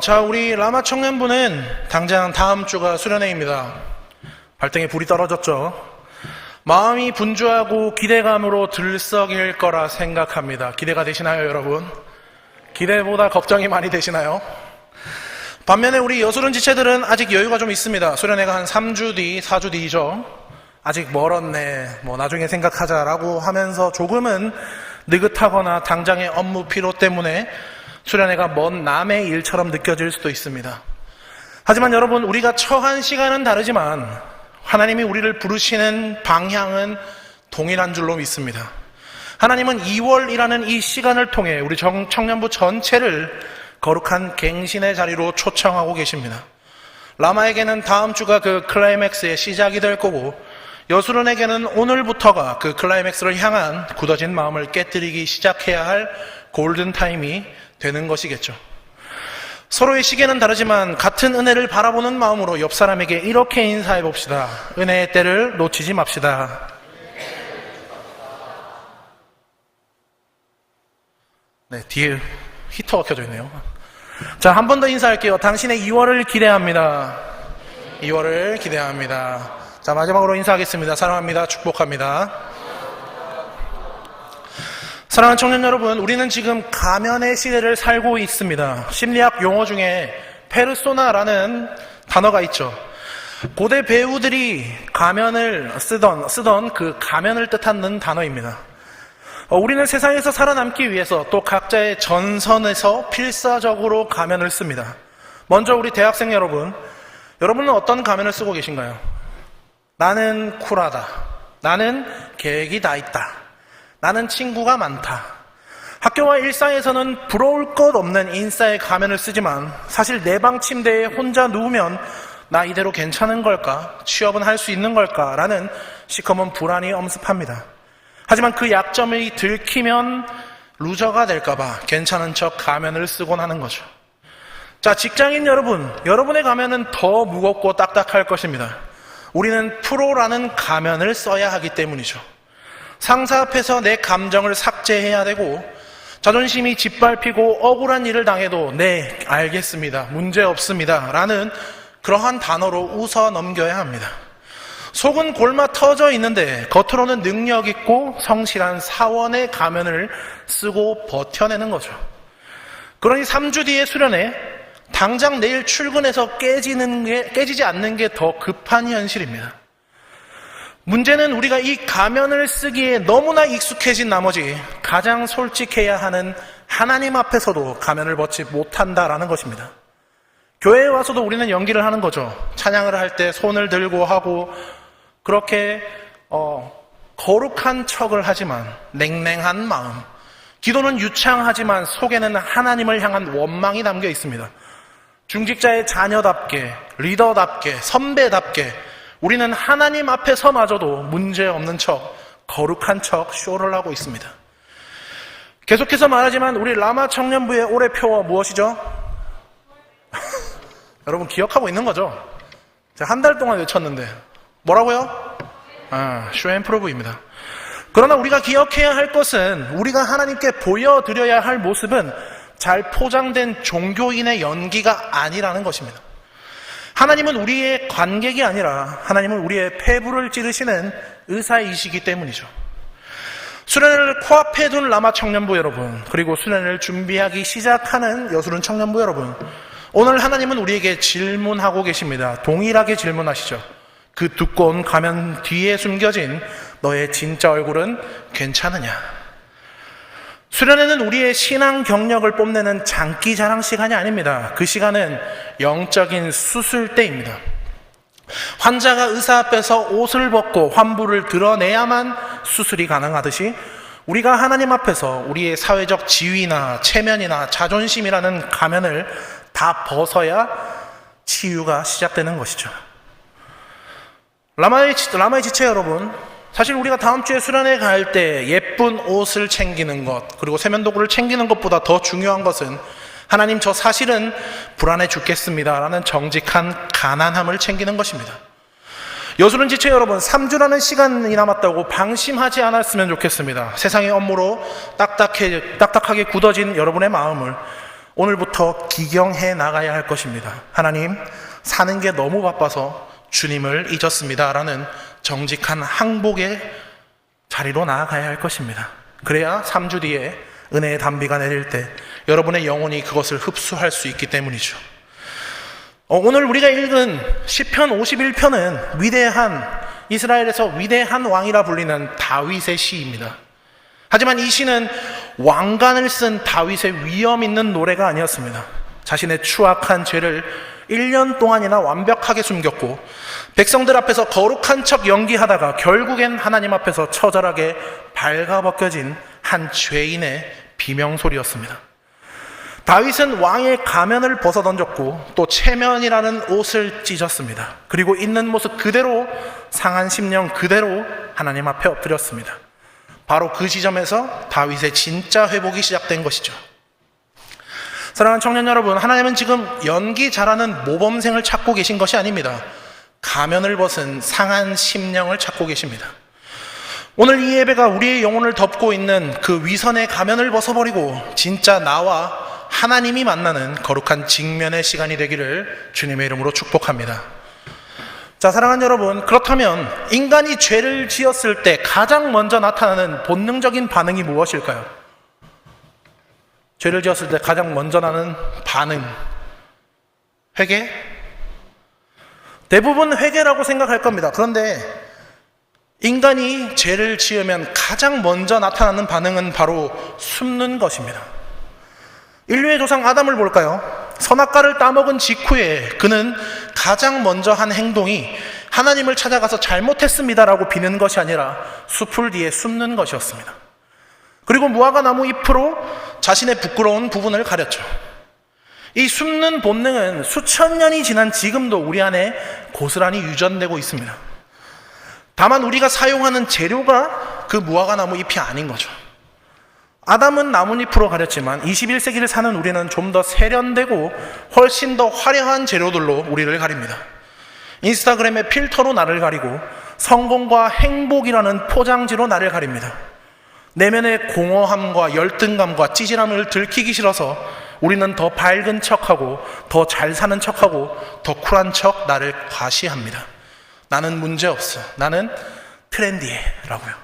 자, 우리 라마 청년부는 당장 다음 주가 수련회입니다. 발등에 불이 떨어졌죠. 마음이 분주하고 기대감으로 들썩일 거라 생각합니다. 기대가 되시나요, 여러분? 기대보다 걱정이 많이 되시나요? 반면에 우리 여술은 지체들은 아직 여유가 좀 있습니다. 수련회가 한 3주 뒤, 4주 뒤죠. 아직 멀었네, 나중에 생각하자라고 하면서 조금은 느긋하거나 당장의 업무 피로 때문에 수련회가 먼 남의 일처럼 느껴질 수도 있습니다. 하지만 여러분, 우리가 처한 시간은 다르지만 하나님이 우리를 부르시는 방향은 동일한 줄로 믿습니다. 하나님은 2월이라는 이 시간을 통해 우리 청년부 전체를 거룩한 갱신의 자리로 초청하고 계십니다. 라마에게는 다음 주가 그 클라이맥스의 시작이 될 거고, 여술원에게는 오늘부터가 그 클라이맥스를 향한 굳어진 마음을 깨뜨리기 시작해야 할 골든타임이 되는 것이겠죠. 서로의 시계는 다르지만 같은 은혜를 바라보는 마음으로 옆 사람에게 이렇게 인사해 봅시다. 은혜의 때를 놓치지 맙시다. 네, 뒤에 히터가 켜져 있네요. 자, 한 번 더 인사할게요. 당신의 2월을 기대합니다. 2월을 기대합니다. 자, 마지막으로 인사하겠습니다. 사랑합니다. 축복합니다. 사랑하는 청년 여러분, 우리는 지금 가면의 시대를 살고 있습니다. 심리학 용어 중에 페르소나라는 단어가 있죠. 고대 배우들이 가면을 쓰던 그 가면을 뜻하는 단어입니다. 우리는 세상에서 살아남기 위해서 또 각자의 전선에서 필사적으로 가면을 씁니다. 먼저 우리 대학생 여러분은 어떤 가면을 쓰고 계신가요? 나는 쿨하다. 나는 계획이 다 있다. 나는 친구가 많다. 학교와 일상에서는 부러울 것 없는 인싸의 가면을 쓰지만 사실 내 방 침대에 혼자 누우면 나 이대로 괜찮은 걸까? 취업은 할 수 있는 걸까? 라는 시커먼 불안이 엄습합니다. 하지만 그 약점이 들키면 루저가 될까봐 괜찮은 척 가면을 쓰곤 하는 거죠. 자, 직장인 여러분의 가면은 더 무겁고 딱딱할 것입니다. 우리는 프로라는 가면을 써야 하기 때문이죠. 상사 앞에서 내 감정을 삭제해야 되고, 자존심이 짓밟히고 억울한 일을 당해도 네, 알겠습니다, 문제 없습니다 라는 그러한 단어로 웃어 넘겨야 합니다. 속은 골마 터져 있는데 겉으로는 능력 있고 성실한 사원의 가면을 쓰고 버텨내는 거죠. 그러니 3주 뒤에 수련회, 당장 내일 출근해서 깨지지 않는 게 더 급한 현실입니다. 문제는 우리가 이 가면을 쓰기에 너무나 익숙해진 나머지 가장 솔직해야 하는 하나님 앞에서도 가면을 벗지 못한다라는 것입니다. 교회에 와서도 우리는 연기를 하는 거죠. 찬양을 할 때 손을 들고 하고 그렇게 거룩한 척을 하지만 냉랭한 마음, 기도는 유창하지만 속에는 하나님을 향한 원망이 담겨 있습니다. 중직자의 자녀답게, 리더답게, 선배답게 우리는 하나님 앞에서마저도 문제없는 척, 거룩한 척 쇼를 하고 있습니다. 계속해서 말하지만 우리 라마 청년부의 올해 표어 무엇이죠? 여러분 기억하고 있는 거죠? 제가 한 달 동안 외쳤는데 뭐라고요? 쇼앤프로브입니다. 그러나 우리가 기억해야 할 것은, 우리가 하나님께 보여드려야 할 모습은 잘 포장된 종교인의 연기가 아니라는 것입니다. 하나님은 우리의 관객이 아니라 하나님은 우리의 폐부를 찌르시는 의사이시기 때문이죠. 수련회를 코앞에 둔 라마 청년부 여러분, 그리고 수련회를 준비하기 시작하는 여술은 청년부 여러분, 오늘 하나님은 우리에게 질문하고 계십니다. 동일하게 질문하시죠. 그 두꺼운 가면 뒤에 숨겨진 너의 진짜 얼굴은 괜찮으냐? 수련회는 우리의 신앙 경력을 뽐내는 장기 자랑 시간이 아닙니다. 그 시간은 영적인 수술 때입니다. 환자가 의사 앞에서 옷을 벗고 환부를 드러내야만 수술이 가능하듯이 우리가 하나님 앞에서 우리의 사회적 지위나 체면이나 자존심이라는 가면을 다 벗어야 치유가 시작되는 것이죠. 라마의 지체 여러분, 사실 우리가 다음 주에 수련회 갈 때 예쁜 옷을 챙기는 것, 그리고 세면도구를 챙기는 것보다 더 중요한 것은 하나님, 저 사실은 불안해 죽겠습니다 라는 정직한 가난함을 챙기는 것입니다. 여술은 지체 여러분, 3주라는 시간이 남았다고 방심하지 않았으면 좋겠습니다. 세상의 업무로 딱딱하게 굳어진 여러분의 마음을 오늘부터 기경해 나가야 할 것입니다. 하나님, 사는 게 너무 바빠서 주님을 잊었습니다 라는 정직한 항복의 자리로 나아가야 할 것입니다. 그래야 3주 뒤에 은혜의 단비가 내릴 때 여러분의 영혼이 그것을 흡수할 수 있기 때문이죠. 오늘 우리가 읽은 시편 51편은 이스라엘에서 위대한 왕이라 불리는 다윗의 시입니다. 하지만 이 시는 왕관을 쓴 다윗의 위엄 있는 노래가 아니었습니다. 자신의 추악한 죄를 1년 동안이나 완벽하게 숨겼고 백성들 앞에서 거룩한 척 연기하다가 결국엔 하나님 앞에서 처절하게 발가벗겨진 한 죄인의 비명소리였습니다. 다윗은 왕의 가면을 벗어던졌고 또 체면이라는 옷을 찢었습니다. 그리고 있는 모습 그대로, 상한 심령 그대로 하나님 앞에 엎드렸습니다. 바로 그 지점에서 다윗의 진짜 회복이 시작된 것이죠. 사랑하는 청년 여러분, 하나님은 지금 연기 잘하는 모범생을 찾고 계신 것이 아닙니다. 가면을 벗은 상한 심령을 찾고 계십니다. 오늘 이 예배가 우리의 영혼을 덮고 있는 그 위선의 가면을 벗어버리고 진짜 나와 하나님이 만나는 거룩한 직면의 시간이 되기를 주님의 이름으로 축복합니다. 자, 사랑하는 여러분, 그렇다면 인간이 죄를 지었을 때 가장 먼저 나타나는 본능적인 반응이 무엇일까요? 죄를 지었을 때 가장 먼저 나는 반응, 회개? 대부분 회개라고 생각할 겁니다. 그런데 인간이 죄를 지으면 가장 먼저 나타나는 반응은 바로 숨는 것입니다. 인류의 조상 아담을 볼까요? 선악과를 따먹은 직후에 그는 가장 먼저 한 행동이 하나님을 찾아가서 잘못했습니다라고 비는 것이 아니라 수풀 뒤에 숨는 것이었습니다. 그리고 무화과 나무 잎으로 자신의 부끄러운 부분을 가렸죠. 이 숨는 본능은 수천 년이 지난 지금도 우리 안에 고스란히 유전되고 있습니다. 다만 우리가 사용하는 재료가 그 무화과 나무 잎이 아닌 거죠. 아담은 나뭇잎으로 가렸지만 21세기를 사는 우리는 좀 더 세련되고 훨씬 더 화려한 재료들로 우리를 가립니다. 인스타그램의 필터로 나를 가리고 성공과 행복이라는 포장지로 나를 가립니다. 내면의 공허함과 열등감과 찌질함을 들키기 싫어서 우리는 더 밝은 척하고 더 잘 사는 척하고 더 쿨한 척 나를 과시합니다. 나는 문제없어, 나는 트렌디해 라고요.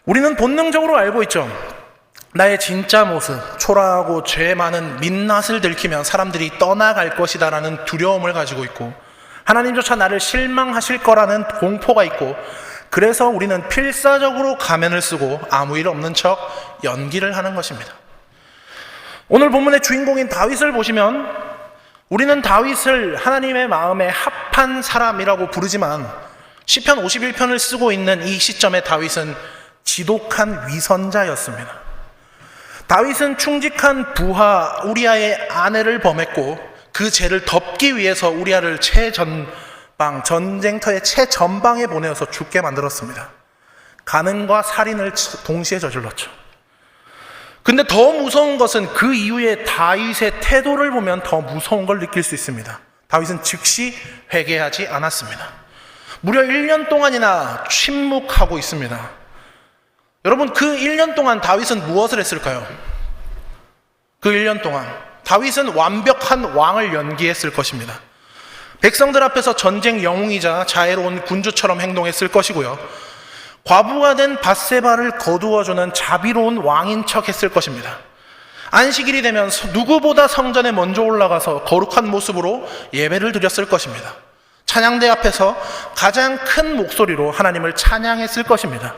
우리는 본능적으로 알고 있죠. 나의 진짜 모습, 초라하고 죄 많은 민낯을 들키면 사람들이 떠나갈 것이다 라는 두려움을 가지고 있고 하나님조차 나를 실망하실 거라는 공포가 있고 그래서 우리는 필사적으로 가면을 쓰고 아무 일 없는 척 연기를 하는 것입니다. 오늘 본문의 주인공인 다윗을 보시면 우리는 다윗을 하나님의 마음에 합한 사람이라고 부르지만 시편 51편을 쓰고 있는 이 시점에 다윗은 지독한 위선자였습니다. 다윗은 충직한 부하 우리아의 아내를 범했고 그 죄를 덮기 위해서 우리아를 전쟁터의 최전방에 보내어서 죽게 만들었습니다. 간음과 살인을 동시에 저질렀죠. 근데 더 무서운 것은 그 이후에 다윗의 태도를 보면 더 무서운 걸 느낄 수 있습니다. 다윗은 즉시 회개하지 않았습니다. 무려 1년 동안이나 침묵하고 있습니다. 여러분, 그 1년 동안 다윗은 무엇을 했을까요? 그 1년 동안 다윗은 완벽한 왕을 연기했을 것입니다. 백성들 앞에서 전쟁 영웅이자 자애로운 군주처럼 행동했을 것이고요. 과부가 된 밧세바를 거두어주는 자비로운 왕인 척 했을 것입니다. 안식일이 되면 누구보다 성전에 먼저 올라가서 거룩한 모습으로 예배를 드렸을 것입니다. 찬양대 앞에서 가장 큰 목소리로 하나님을 찬양했을 것입니다.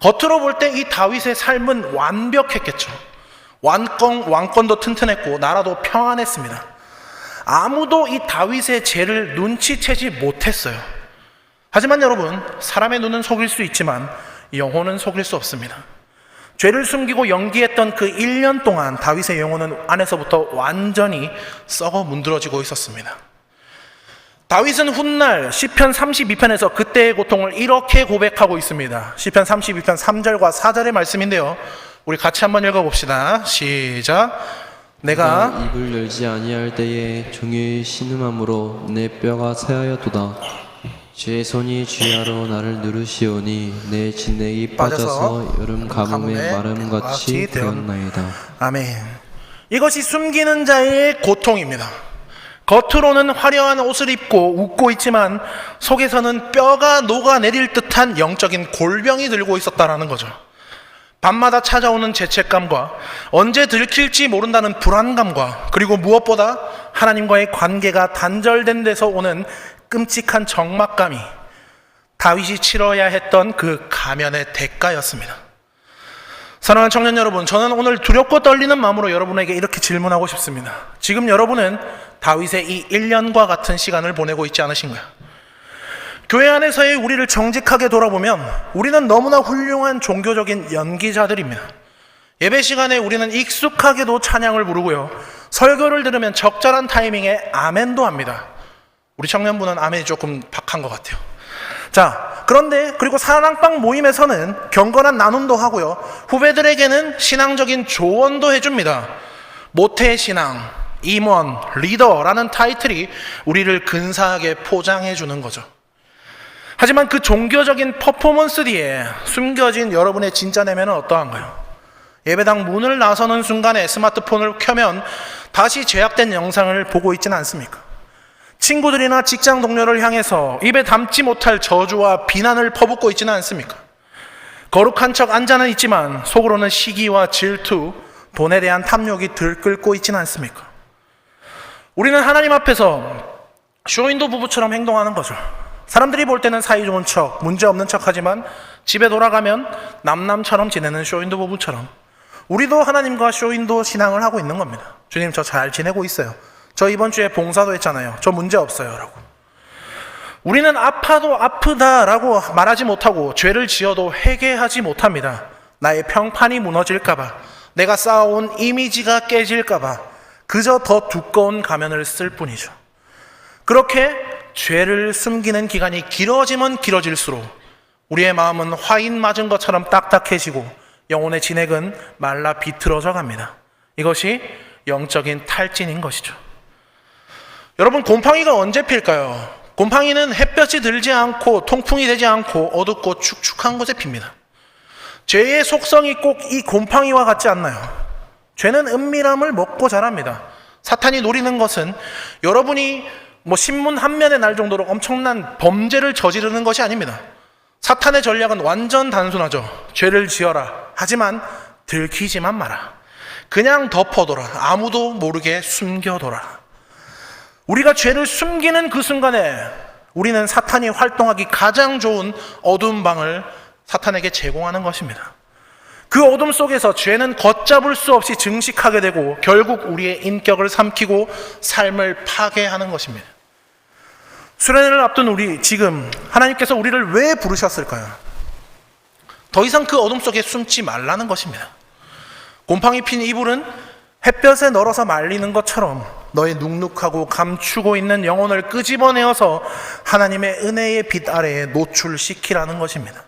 겉으로 볼 때 이 다윗의 삶은 완벽했겠죠. 왕권도 튼튼했고 나라도 평안했습니다. 아무도 이 다윗의 죄를 눈치채지 못했어요. 하지만 여러분, 사람의 눈은 속일 수 있지만 영혼은 속일 수 없습니다. 죄를 숨기고 연기했던 그 1년 동안 다윗의 영혼은 안에서부터 완전히 썩어 문드러지고 있었습니다. 다윗은 훗날 시편 32편에서 그때의 고통을 이렇게 고백하고 있습니다. 시편 32편 3절과 4절의 말씀인데요, 우리 같이 한번 읽어봅시다. 시작. 내가 입을 열지 아니할 때에 종일 신음함으로 내 뼈가 새하였도다. 주의 손이 쥐하로 나를 누르시오니 내 진액이 빠져서 여름 가뭄의 마름같이 되었나이다. 아멘. 이것이 숨기는 자의 고통입니다. 겉으로는 화려한 옷을 입고 웃고 있지만 속에서는 뼈가 녹아내릴 듯한 영적인 골병이 들고 있었다는 거죠. 밤마다 찾아오는 죄책감과 언제 들킬지 모른다는 불안감과 그리고 무엇보다 하나님과의 관계가 단절된 데서 오는 끔찍한 적막감이 다윗이 치러야 했던 그 가면의 대가였습니다. 사랑하는 청년 여러분, 저는 오늘 두렵고 떨리는 마음으로 여러분에게 이렇게 질문하고 싶습니다. 지금 여러분은 다윗의 이 1년과 같은 시간을 보내고 있지 않으신가요? 교회 안에서의 우리를 정직하게 돌아보면 우리는 너무나 훌륭한 종교적인 연기자들입니다. 예배 시간에 우리는 익숙하게도 찬양을 부르고요, 설교를 들으면 적절한 타이밍에 아멘도 합니다. 우리 청년부는 아멘이 조금 박한 것 같아요. 자, 그런데 그리고 사랑방 모임에서는 경건한 나눔도 하고요, 후배들에게는 신앙적인 조언도 해줍니다. 모태신앙, 임원, 리더라는 타이틀이 우리를 근사하게 포장해 주는 거죠. 하지만 그 종교적인 퍼포먼스 뒤에 숨겨진 여러분의 진짜 내면은 어떠한가요? 예배당 문을 나서는 순간에 스마트폰을 켜면 다시 제약된 영상을 보고 있지는 않습니까? 친구들이나 직장 동료를 향해서 입에 담지 못할 저주와 비난을 퍼붓고 있지는 않습니까? 거룩한 척 앉아는 있지만 속으로는 시기와 질투, 돈에 대한 탐욕이 들끓고 있지는 않습니까? 우리는 하나님 앞에서 쇼윈도 부부처럼 행동하는 거죠. 사람들이 볼 때는 사이좋은 척, 문제없는 척 하지만 집에 돌아가면 남남처럼 지내는 쇼윈도 부부처럼 우리도 하나님과 쇼윈도 신앙을 하고 있는 겁니다. 주님, 저 잘 지내고 있어요. 저 이번 주에 봉사도 했잖아요. 저 문제 없어요. 라고. 우리는 아파도 아프다라고 말하지 못하고 죄를 지어도 회개하지 못합니다. 나의 평판이 무너질까봐, 내가 쌓아온 이미지가 깨질까봐 그저 더 두꺼운 가면을 쓸 뿐이죠. 그렇게 죄를 숨기는 기간이 길어지면 길어질수록 우리의 마음은 화인 맞은 것처럼 딱딱해지고 영혼의 진액은 말라 비틀어져 갑니다. 이것이 영적인 탈진인 것이죠. 여러분, 곰팡이가 언제 필까요? 곰팡이는 햇볕이 들지 않고 통풍이 되지 않고 어둡고 축축한 곳에 핍니다. 죄의 속성이 꼭 이 곰팡이와 같지 않나요? 죄는 은밀함을 먹고 자랍니다. 사탄이 노리는 것은 여러분이 신문 한 면에 날 정도로 엄청난 범죄를 저지르는 것이 아닙니다. 사탄의 전략은 완전 단순하죠. 죄를 지어라. 하지만 들키지만 마라. 그냥 덮어둬라. 아무도 모르게 숨겨둬라. 우리가 죄를 숨기는 그 순간에 우리는 사탄이 활동하기 가장 좋은 어두운 방을 사탄에게 제공하는 것입니다. 그 어둠 속에서 죄는 걷잡을 수 없이 증식하게 되고 결국 우리의 인격을 삼키고 삶을 파괴하는 것입니다. 수련회를 앞둔 우리, 지금 하나님께서 우리를 왜 부르셨을까요? 더 이상 그 어둠 속에 숨지 말라는 것입니다. 곰팡이 핀 이불은 햇볕에 널어서 말리는 것처럼 너의 눅눅하고 감추고 있는 영혼을 끄집어내어서 하나님의 은혜의 빛 아래에 노출시키라는 것입니다.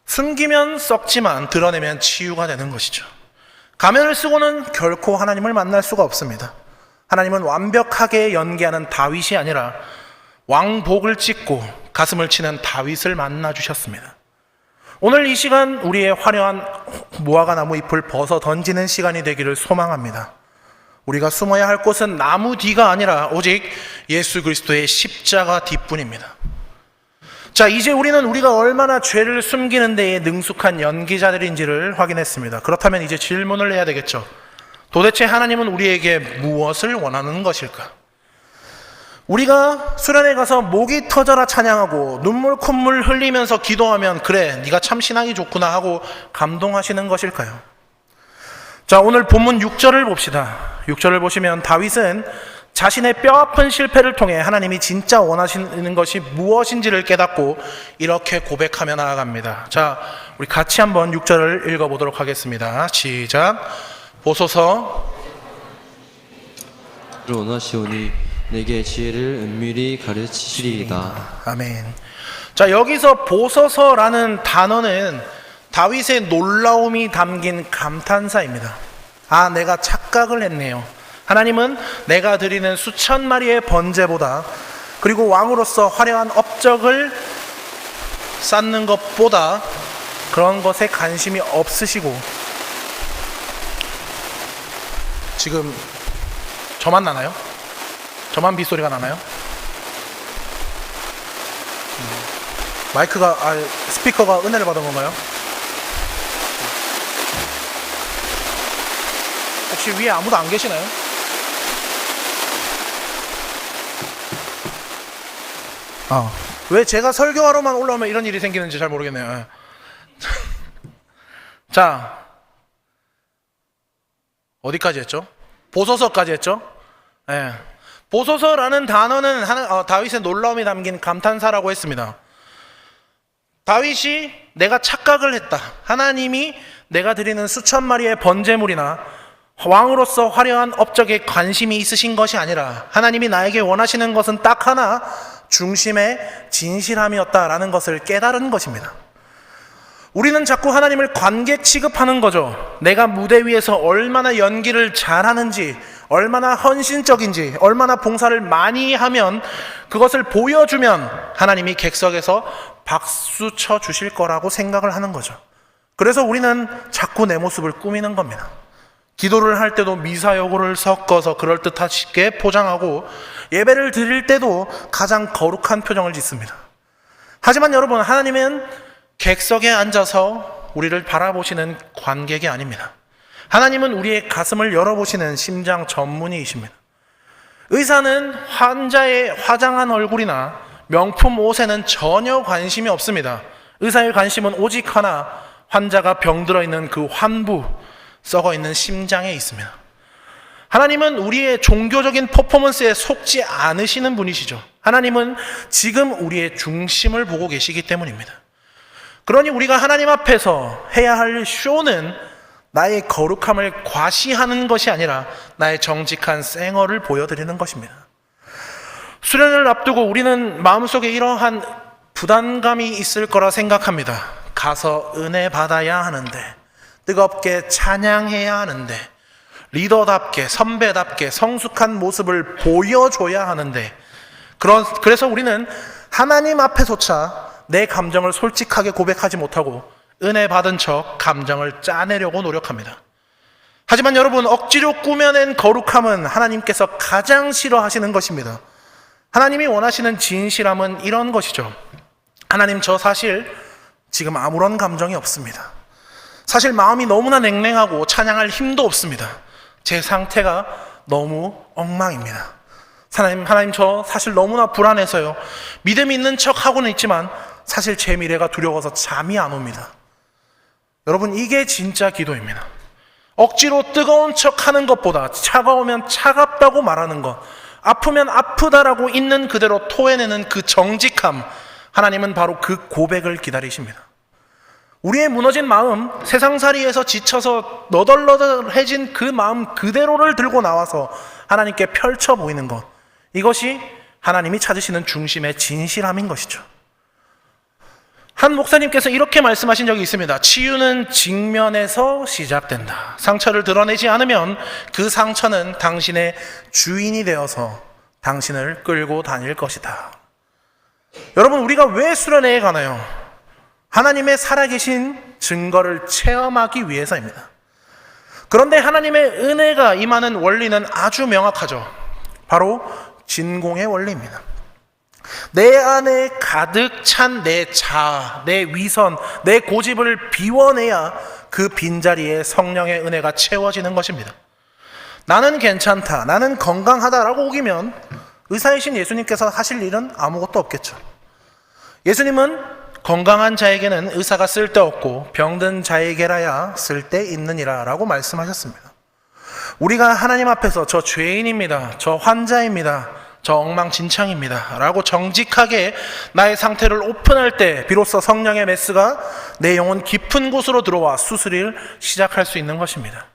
숨기면 썩지만 드러내면 치유가 되는 것이죠. 가면을 쓰고는 결코 하나님을 만날 수가 없습니다. 하나님은 완벽하게 연기하는 다윗이 아니라 왕복을 찢고 가슴을 치는 다윗을 만나 주셨습니다. 오늘 이 시간 우리의 화려한 무화과 나무 잎을 벗어 던지는 시간이 되기를 소망합니다. 우리가 숨어야 할 곳은 나무 뒤가 아니라 오직 예수 그리스도의 십자가 뒤뿐입니다. 자, 이제 우리는 우리가 얼마나 죄를 숨기는 데에 능숙한 연기자들인지를 확인했습니다. 그렇다면 이제 질문을 해야 되겠죠. 도대체 하나님은 우리에게 무엇을 원하는 것일까? 우리가 수련회 가서 목이 터져라 찬양하고 눈물 콧물 흘리면서 기도하면 그래, 네가 참 신앙이 좋구나 하고 감동하시는 것일까요? 자, 오늘 본문 6절을 봅시다. 6절을 보시면 다윗은 자신의 뼈아픈 실패를 통해 하나님이 진짜 원하시는 것이 무엇인지를 깨닫고 이렇게 고백하며 나아갑니다. 자, 우리 같이 한번 6절을 읽어보도록 하겠습니다. 시작. 보소서 원하시오니 내게 지혜를 은밀히 가르치시리이다. 아멘. 자, 여기서 보소서라는 단어는 다윗의 놀라움이 담긴 감탄사입니다. 아, 내가 착각을 했네요. 하나님은 내가 드리는 수천 마리의 번제보다, 그리고 왕으로서 화려한 업적을 쌓는 것보다 그런 것에 관심이 없으시고 지금 저만 나나요? 저만 빗소리가 나나요? 마이크가 스피커가 은혜를 받은 건가요? 혹시 위에 아무도 안 계시나요? 왜 제가 설교하러만 올라오면 이런 일이 생기는지 잘 모르겠네요. 예. 자, 어디까지 했죠? 보소서까지 했죠? 예. 보소서라는 단어는 다윗의 놀라움이 담긴 감탄사라고 했습니다. 다윗이 내가 착각을 했다. 하나님이 내가 드리는 수천 마리의 번제물이나 왕으로서 화려한 업적에 관심이 있으신 것이 아니라 하나님이 나에게 원하시는 것은 딱 하나, 중심의 진실함이었다라는 것을 깨달은 것입니다. 우리는 자꾸 하나님을 관객 취급하는 거죠. 내가 무대 위에서 얼마나 연기를 잘하는지, 얼마나 헌신적인지, 얼마나 봉사를 많이 하면, 그것을 보여주면 하나님이 객석에서 박수 쳐 주실 거라고 생각을 하는 거죠. 그래서 우리는 자꾸 내 모습을 꾸미는 겁니다. 기도를 할 때도 미사여구를 섞어서 그럴듯하게 포장하고, 예배를 드릴 때도 가장 거룩한 표정을 짓습니다. 하지만 여러분, 하나님은 객석에 앉아서 우리를 바라보시는 관객이 아닙니다. 하나님은 우리의 가슴을 열어보시는 심장 전문의이십니다. 의사는 환자의 화장한 얼굴이나 명품 옷에는 전혀 관심이 없습니다. 의사의 관심은 오직 하나, 환자가 병들어 있는 그 환부, 썩어 있는 심장에 있습니다. 하나님은 우리의 종교적인 퍼포먼스에 속지 않으시는 분이시죠. 하나님은 지금 우리의 중심을 보고 계시기 때문입니다. 그러니 우리가 하나님 앞에서 해야 할 쇼는 나의 거룩함을 과시하는 것이 아니라 나의 정직한 생얼을 보여드리는 것입니다. 수련을 앞두고 우리는 마음속에 이러한 부담감이 있을 거라 생각합니다. 가서 은혜 받아야 하는데, 뜨겁게 찬양해야 하는데, 리더답게 선배답게 성숙한 모습을 보여줘야 하는데, 그래서 우리는 하나님 앞에서차 내 감정을 솔직하게 고백하지 못하고 은혜 받은 척 감정을 짜내려고 노력합니다. 하지만 여러분, 억지로 꾸며낸 거룩함은 하나님께서 가장 싫어하시는 것입니다. 하나님이 원하시는 진실함은 이런 것이죠. 하나님, 저 사실 지금 아무런 감정이 없습니다. 사실 마음이 너무나 냉랭하고 찬양할 힘도 없습니다. 제 상태가 너무 엉망입니다. 하나님, 저 사실 너무나 불안해서요. 믿음 있는 척 하고는 있지만 사실 제 미래가 두려워서 잠이 안 옵니다. 여러분, 이게 진짜 기도입니다. 억지로 뜨거운 척 하는 것보다 차가우면 차갑다고 말하는 것, 아프면 아프다라고 있는 그대로 토해내는 그 정직함, 하나님은 바로 그 고백을 기다리십니다. 우리의 무너진 마음, 세상살이에서 지쳐서 너덜너덜해진 그 마음 그대로를 들고 나와서 하나님께 펼쳐 보이는 것, 이것이 하나님이 찾으시는 중심의 진실함인 것이죠. 한 목사님께서 이렇게 말씀하신 적이 있습니다. 치유는 직면에서 시작된다. 상처를 드러내지 않으면 그 상처는 당신의 주인이 되어서 당신을 끌고 다닐 것이다. 여러분, 우리가 왜 수련회에 가나요? 하나님의 살아계신 증거를 체험하기 위해서입니다. 그런데 하나님의 은혜가 임하는 원리는 아주 명확하죠. 바로 진공의 원리입니다. 내 안에 가득 찬 내 자아, 내 위선, 내 고집을 비워내야 그 빈자리에 성령의 은혜가 채워지는 것입니다. 나는 괜찮다, 나는 건강하다라고 우기면 의사이신 예수님께서 하실 일은 아무것도 없겠죠. 예수님은 건강한 자에게는 의사가 쓸데없고 병든 자에게라야 쓸데있느니라 라고 말씀하셨습니다. 우리가 하나님 앞에서 저 죄인입니다, 저 환자입니다, 저 엉망진창입니다 라고 정직하게 나의 상태를 오픈할 때 비로소 성령의 메스가 내 영혼 깊은 곳으로 들어와 수술을 시작할 수 있는 것입니다.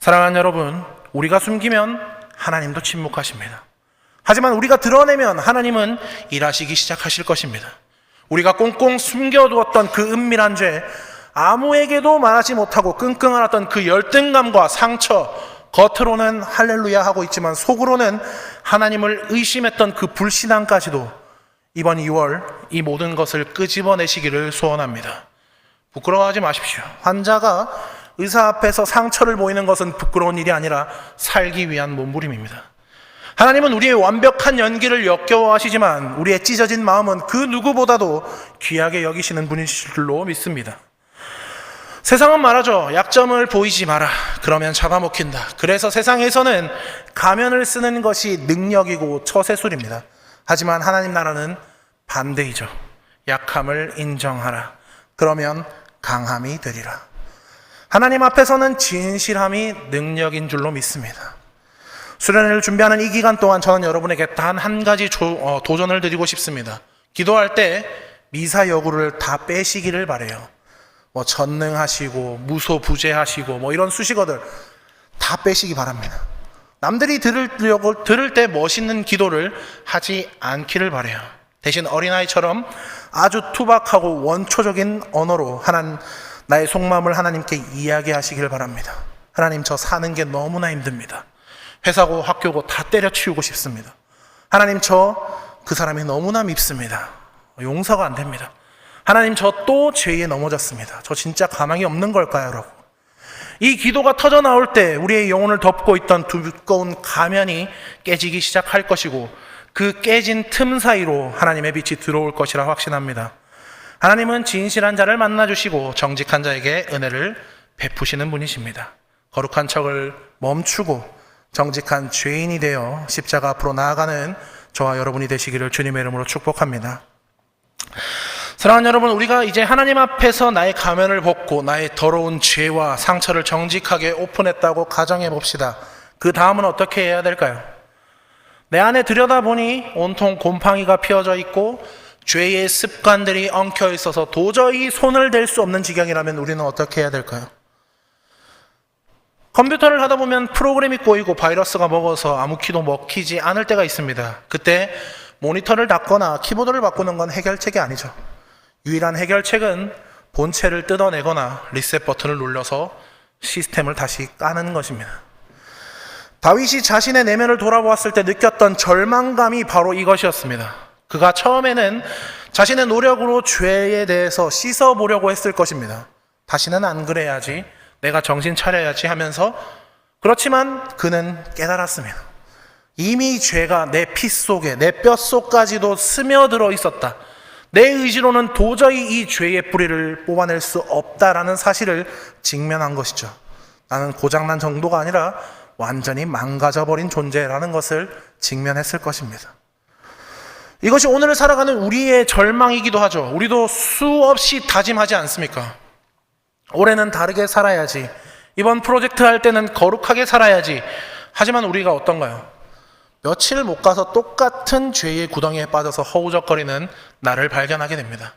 사랑하는 여러분, 우리가 숨기면 하나님도 침묵하십니다. 하지만 우리가 드러내면 하나님은 일하시기 시작하실 것입니다. 우리가 꽁꽁 숨겨두었던 그 은밀한 죄, 아무에게도 말하지 못하고 끙끙 앓았던 그 열등감과 상처, 겉으로는 할렐루야 하고 있지만 속으로는 하나님을 의심했던 그 불신앙까지도 이번 2월 이 모든 것을 끄집어내시기를 소원합니다. 부끄러워하지 마십시오. 환자가 의사 앞에서 상처를 보이는 것은 부끄러운 일이 아니라 살기 위한 몸부림입니다. 하나님은 우리의 완벽한 연기를 역겨워하시지만 우리의 찢어진 마음은 그 누구보다도 귀하게 여기시는 분이실 줄로 믿습니다. 세상은 말하죠. 약점을 보이지 마라. 그러면 잡아먹힌다. 그래서 세상에서는 가면을 쓰는 것이 능력이고 처세술입니다. 하지만 하나님 나라는 반대이죠. 약함을 인정하라. 그러면 강함이 되리라. 하나님 앞에서는 진실함이 능력인 줄로 믿습니다. 수련회를 준비하는 이 기간 동안 저는 여러분에게 단 한 가지 도전을 드리고 싶습니다. 기도할 때 미사 여구를 다 빼시기를 바라요. 전능하시고 무소부재하시고 이런 수식어들 다 빼시기 바랍니다. 남들이 들을 때 멋있는 기도를 하지 않기를 바라요. 대신 어린아이처럼 아주 투박하고 원초적인 언어로 나의 속마음을 하나님께 이야기하시길 바랍니다. 하나님, 저 사는 게 너무나 힘듭니다. 회사고 학교고 다 때려치우고 싶습니다. 하나님, 그 사람이 너무나 밉습니다. 용서가 안 됩니다. 하나님, 저 또 죄에 넘어졌습니다. 저 진짜 가망이 없는 걸까요? 라고. 이 기도가 터져 나올 때 우리의 영혼을 덮고 있던 두꺼운 가면이 깨지기 시작할 것이고 그 깨진 틈 사이로 하나님의 빛이 들어올 것이라 확신합니다. 하나님은 진실한 자를 만나주시고 정직한 자에게 은혜를 베푸시는 분이십니다. 거룩한 척을 멈추고 정직한 죄인이 되어 십자가 앞으로 나아가는 저와 여러분이 되시기를 주님의 이름으로 축복합니다. 사랑하는 여러분, 우리가 이제 하나님 앞에서 나의 가면을 벗고 나의 더러운 죄와 상처를 정직하게 오픈했다고 가정해 봅시다. 그 다음은 어떻게 해야 될까요? 내 안에 들여다보니 온통 곰팡이가 피어져 있고 죄의 습관들이 엉켜 있어서 도저히 손을 댈 수 없는 지경이라면 우리는 어떻게 해야 될까요? 컴퓨터를 하다 보면 프로그램이 꼬이고 바이러스가 먹어서 아무 키도 먹히지 않을 때가 있습니다. 그때 모니터를 닫거나 키보드를 바꾸는 건 해결책이 아니죠. 유일한 해결책은 본체를 뜯어내거나 리셋 버튼을 눌러서 시스템을 다시 까는 것입니다. 다윗이 자신의 내면을 돌아보았을 때 느꼈던 절망감이 바로 이것이었습니다. 그가 처음에는 자신의 노력으로 죄에 대해서 씻어보려고 했을 것입니다. 다시는 안 그래야지, 내가 정신 차려야지 하면서, 그렇지만 그는 깨달았습니다. 이미 죄가 내 피 속에, 내 뼛속까지도 스며들어 있었다. 내 의지로는 도저히 이 죄의 뿌리를 뽑아낼 수 없다라는 사실을 직면한 것이죠. 나는 고장난 정도가 아니라 완전히 망가져버린 존재라는 것을 직면했을 것입니다. 이것이 오늘을 살아가는 우리의 절망이기도 하죠. 우리도 수없이 다짐하지 않습니까? 올해는 다르게 살아야지, 이번 프로젝트 할 때는 거룩하게 살아야지. 하지만 우리가 어떤가요? 며칠 못 가서 똑같은 죄의 구덩이에 빠져서 허우적거리는 나를 발견하게 됩니다.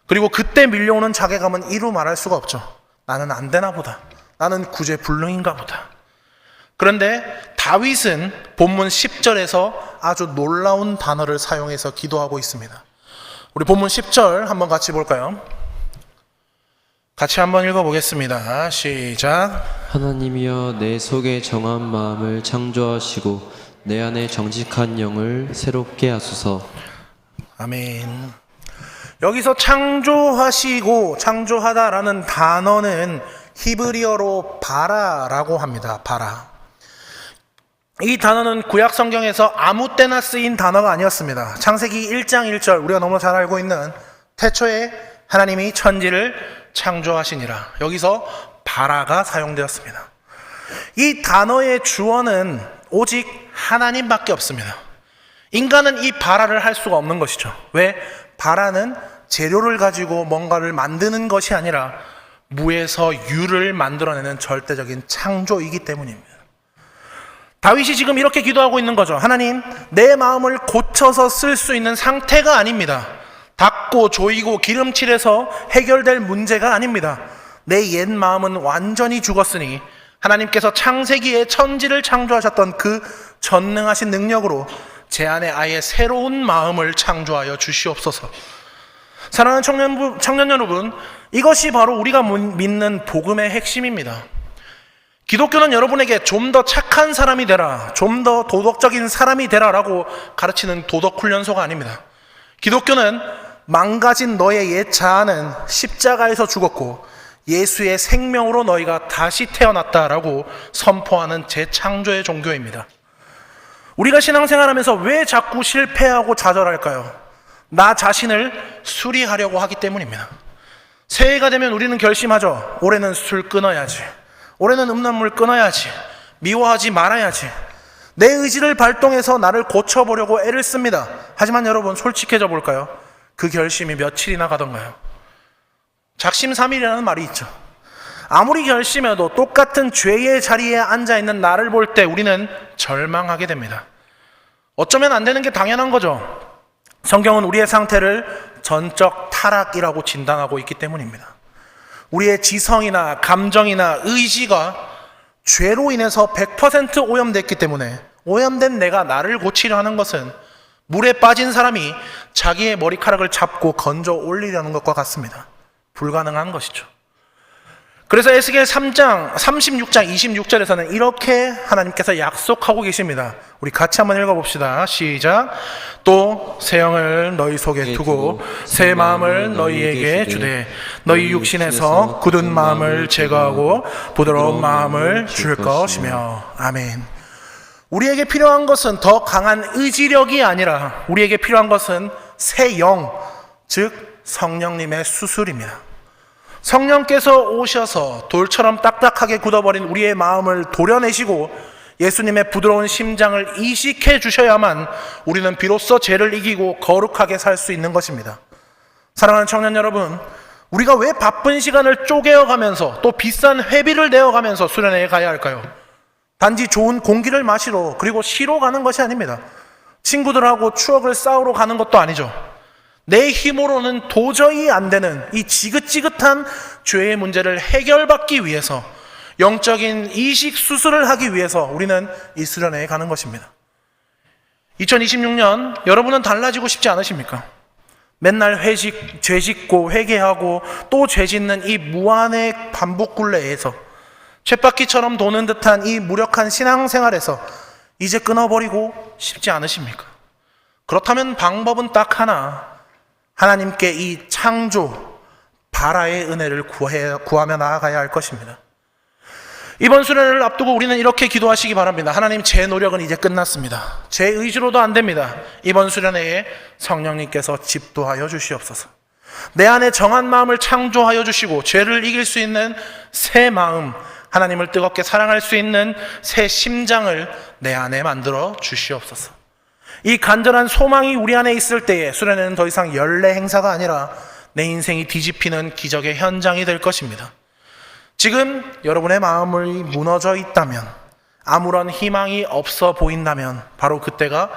그리고 그때 밀려오는 자괴감은 이루 말할 수가 없죠. 나는 안 되나 보다. 나는 구제불능인가 보다. 그런데 다윗은 본문 10절에서 아주 놀라운 단어를 사용해서 기도하고 있습니다. 우리 본문 10절 한번 같이 볼까요? 같이 한번 읽어보겠습니다. 시작. 하나님이여, 내 속에 정한 마음을 창조하시고 내 안에 정직한 영을 새롭게 하소서. 아멘. 여기서 창조하시고, 창조하다라는 단어는 히브리어로 바라라고 합니다. 바라. 이 단어는 구약 성경에서 아무 때나 쓰인 단어가 아니었습니다. 창세기 1장 1절, 우리가 너무 잘 알고 있는 태초에 하나님이 천지를 창조하시니라, 여기서 바라가 사용되었습니다. 이 단어의 주어는 오직 하나님밖에 없습니다. 인간은 이 바라를 할 수가 없는 것이죠. 왜? 바라는 재료를 가지고 뭔가를 만드는 것이 아니라 무에서 유를 만들어내는 절대적인 창조이기 때문입니다. 다윗이 지금 이렇게 기도하고 있는 거죠. 하나님, 내 마음을 고쳐서 쓸 수 있는 상태가 아닙니다. 닦고 조이고 기름칠해서 해결될 문제가 아닙니다. 내 옛 마음은 완전히 죽었으니 하나님께서 창세기에 천지를 창조하셨던 그 전능하신 능력으로 제 안에 아예 새로운 마음을 창조하여 주시옵소서. 사랑하는 청년 여러분, 이것이 바로 우리가 믿는 복음의 핵심입니다. 기독교는 여러분에게 좀 더 착한 사람이 되라, 좀 더 도덕적인 사람이 되라 라고 가르치는 도덕훈련소가 아닙니다. 기독교는 망가진 너의 옛 자아는 십자가에서 죽었고 예수의 생명으로 너희가 다시 태어났다라고 선포하는 재창조의 종교입니다. 우리가 신앙생활하면서 왜 자꾸 실패하고 좌절할까요? 나 자신을 수리하려고 하기 때문입니다. 새해가 되면 우리는 결심하죠. 올해는 술 끊어야지. 올해는 음란물 끊어야지. 미워하지 말아야지. 내 의지를 발동해서 나를 고쳐보려고 애를 씁니다. 하지만 여러분, 솔직해져 볼까요? 그 결심이 며칠이나 가던가요? 작심삼일이라는 말이 있죠. 아무리 결심해도 똑같은 죄의 자리에 앉아있는 나를 볼 때 우리는 절망하게 됩니다. 어쩌면 안 되는 게 당연한 거죠. 성경은 우리의 상태를 전적 타락이라고 진단하고 있기 때문입니다. 우리의 지성이나 감정이나 의지가 죄로 인해서 100% 오염됐기 때문에 오염된 내가 나를 고치려 하는 것은 물에 빠진 사람이 자기의 머리카락을 잡고 건져 올리려는 것과 같습니다. 불가능한 것이죠. 그래서 에스겔 3장 36장 26절에서는 이렇게 하나님께서 약속하고 계십니다. 우리 같이 한번 읽어봅시다. 시작. 또 새 영을 너희 속에 두고 새 마음을 너희에게 주되 너희 육신에서 굳은 마음을 제거하고 부드러운 마음을 줄 것이며. 아멘. 우리에게 필요한 것은 더 강한 의지력이 아니라 우리에게 필요한 것은 새 영, 즉 성령님의 수술입니다. 성령께서 오셔서 돌처럼 딱딱하게 굳어버린 우리의 마음을 도려내시고 예수님의 부드러운 심장을 이식해 주셔야만 우리는 비로소 죄를 이기고 거룩하게 살 수 있는 것입니다. 사랑하는 청년 여러분, 우리가 왜 바쁜 시간을 쪼개어가면서 또 비싼 회비를 내어가면서 수련회에 가야 할까요? 단지 좋은 공기를 마시러 그리고 쉬러 가는 것이 아닙니다. 친구들하고 추억을 쌓으러 가는 것도 아니죠. 내 힘으로는 도저히 안 되는 이 지긋지긋한 죄의 문제를 해결받기 위해서 영적인 이식 수술을 하기 위해서 우리는 이 수련회에 가는 것입니다. 2026년 여러분은 달라지고 싶지 않으십니까? 맨날 죄 짓고 회개하고 또 죄 짓는 이 무한의 반복 굴레에서 쳇바퀴처럼 도는 듯한 이 무력한 신앙생활에서 이제 끊어버리고 싶지 않으십니까? 그렇다면 방법은 딱 하나, 하나님께 이 창조, 발아의 은혜를 구하며 나아가야 할 것입니다. 이번 수련회를 앞두고 우리는 이렇게 기도하시기 바랍니다. 하나님, 제 노력은 이제 끝났습니다. 제 의지로도 안 됩니다. 이번 수련회에 성령님께서 집도하여 주시옵소서. 내 안에 정한 마음을 창조하여 주시고 죄를 이길 수 있는 새 마음, 하나님을 뜨겁게 사랑할 수 있는 새 심장을 내 안에 만들어 주시옵소서. 이 간절한 소망이 우리 안에 있을 때에 수련회는 더 이상 연례 행사가 아니라 내 인생이 뒤집히는 기적의 현장이 될 것입니다. 지금 여러분의 마음이 무너져 있다면, 아무런 희망이 없어 보인다면 바로 그때가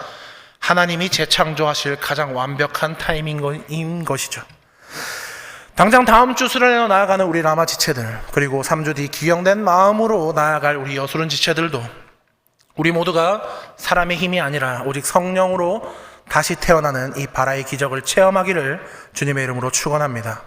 하나님이 재창조하실 가장 완벽한 타이밍인 것이죠. 당장 다음 주 수련회로 나아가는 우리 라마 지체들, 그리고 3주 뒤 기경된 마음으로 나아갈 우리 여수른 지체들도 우리 모두가 사람의 힘이 아니라 오직 성령으로 다시 태어나는 이 발아의 기적을 체험하기를 주님의 이름으로 축원합니다.